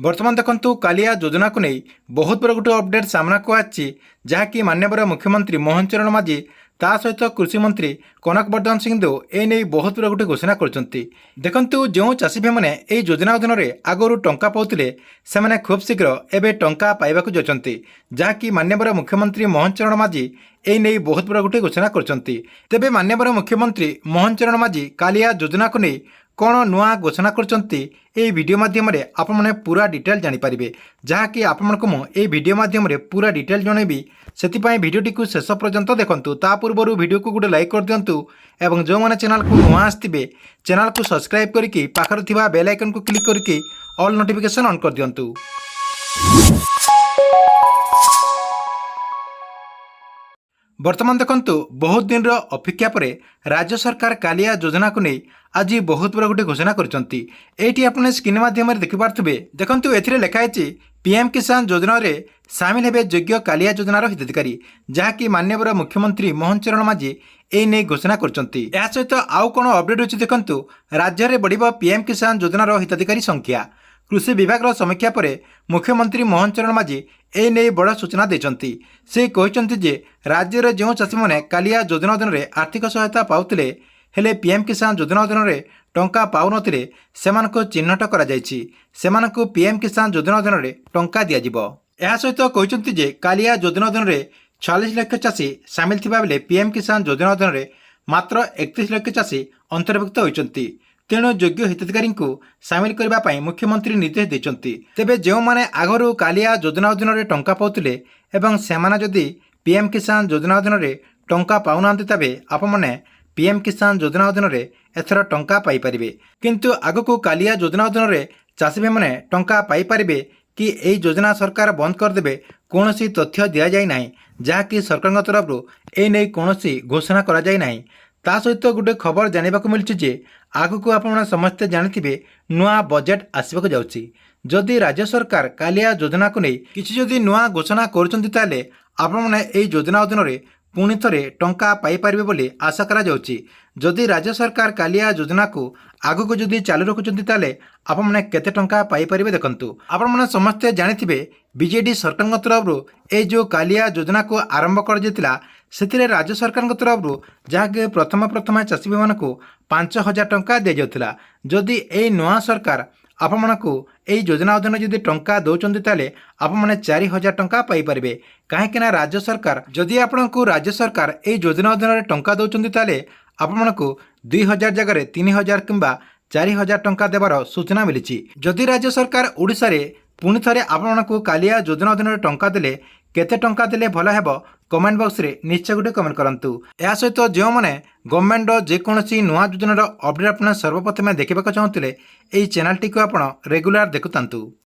बर्तमान देखंतु कालिया योजना को नहीं बहुत बड़ गोटे अपडेट सामना को आछि जहाँकि माननीय मुख्यमंत्री मोहन चरण माझी ता सहित कृषि मंत्री कनक वर्धन सिंहदेव ए नहीं बहुत बड़ गोटे घोषणा करछंती। देखंतु जो चाषी भाई मैंने यह योजना अधीन आगु टंका पाउथिले सेमाने खूब शीघ्र एबे टंका पाइबाकु जाउछंती जहाँकि माननीय मुख्यमंत्री मोहन चरण माझी ए नहीं बहुत बड़ गोटे घोषणा करछंती। तेबे माननीय मुख्यमंत्री मोहन चरण माझी कालिया योजना को नहीं कौन नुआ घोषणा करछंती ए वीडियो माध्यम रे आपण माने पूरा डिटेल जानि परिबे जहाँकि आपमनको मु ए वीडियो माध्यम रे पूरा डिटेल जणेबी सेतिपाई वीडियोटी को शेष पर्यंत देखंतु। ता पूर्व वीडियो को गोटे लाइक कर दियंतु एवं जो माने चैनल को नुआ आस्तिबे चैनल को सब्सक्राइब करिकि पाखर थिबा बेल आइकन को क्लिक करिकि ऑल नोटिफिकेशन ऑन कर दियंतु। वर्तमान देखंतु बहुत दिन अपेक्षा पर राज्य सरकार कालिया योजना को नहीं आज बहुत बड़ गोटे घोषणा करछंती। एटी आपने स्क्रीन माध्यम देखि पारथबे देखंतु एथिरे लिखा है पीएम किसान योजना रे सामिल हेबे योग्य कालिया योजनार हिताधिकारी जहाँकि माननीय मुख्यमंत्री मोहन चरण माझी ए नहीं घोषणा करछंती। या सहित आउ कोन अपडेट होछि देखंतु राज्य रे बढ़िबो पीएम किसान योजनार हिताधिकारी संख्या। कृषि विभाग समीक्षा पर मुख्यमंत्री मोहन चरण माझी ए नहीं बड़ सूचना देछंती। से कहते जे राज्य में जो चाषी मैंने कालिया योजना अधीन आर्थिक सहायता पाउथिले हेले पीएम किसान योजना अधीन टंका पाउनथिले सेमानकु चिन्हट करा जायछि सेमानकु पीएम किसान योजना अधीन टंका दिया जिवो। एहा सहित कहते जे कालिया योजना अधीन 46 लाख चाषी सामिल थिबा बेले पीएम किसान योजना अधीन मात्र 31 लाख चाषी अंतर्भुक्त होइछंती। तेणु योग्य हिताधिकारी को सामिल करने मुख्यमंत्री निर्देश देते। तेबे जो माने आगरू कालिया योजना अधीन टंका पाउथिले एवं सेमाने जदि पीएम किसान योजना अधीन टंका पाउनांती तबे आपने पीएम किसान योजना अधीन एथर टंका पाई परिबे। किंतु आगको कालिया योजना अधीन चाषी भाई मैंने टंका पाई परिबे कि एई योजना सरकार बंद करदेबे कौनसी तथ्य दि जाए ना जहाँकि सरकार तरफ ए नहीं कौनसी घोषणा करा जाए नाही। ता सहित गोटे खबर जानवाक मिलूँ जे आगको आप समस्ते जानी नुआ बजेट आसवाक जाउछि। जदि राज्य सरकार कालिया योजना को नहीं किसी जदि नुआ घोषणा करुँचे आपने योजना अधीन पुणी थे टंका पाइपर बोली आशा करा जाउछि। जदि राज्य सरकार कालिया योजना को आगको जदि चालू रखुंट आपने केते टंका पाइपर देखंतु। आपने समस्ते जानी बीजेडी सरकार तरफ ए जो कालिया योजना को आरंभ कर से राज्य सरकार तरफ जहाँकि प्रथम प्रथम चाषी भाई को 5,000 टंका दि जाउथिला। जदि ए नुआ सरकार आपको यही योजना अधीन जदि टंका दौरान ताले आपने 4,000 टंका पाइपर कहीं राज्य सरकार जदि आपको राज्य सरकार यही योजना अधीन टंका दौरान ताले आपको 2,000 जगह 3,000 किंबा 4,000 टंका देवार सूचना मिली। जदि राज्य सरकार ओडिशा रे पुणी थे आपको कालिया योजना अधीन टंका देले केते टंका देले भल हेबो कमेंट बॉक्स रे निश्चय गोटे कमेंट करंतु। या सहित जो मैंने गवर्नमेंट जेकोसी नुआ योजनार अपडेट अपना सर्वप्रथमे देखा चाहूँगे यही चैनल टी को आप रेगुलर देखुतांतु।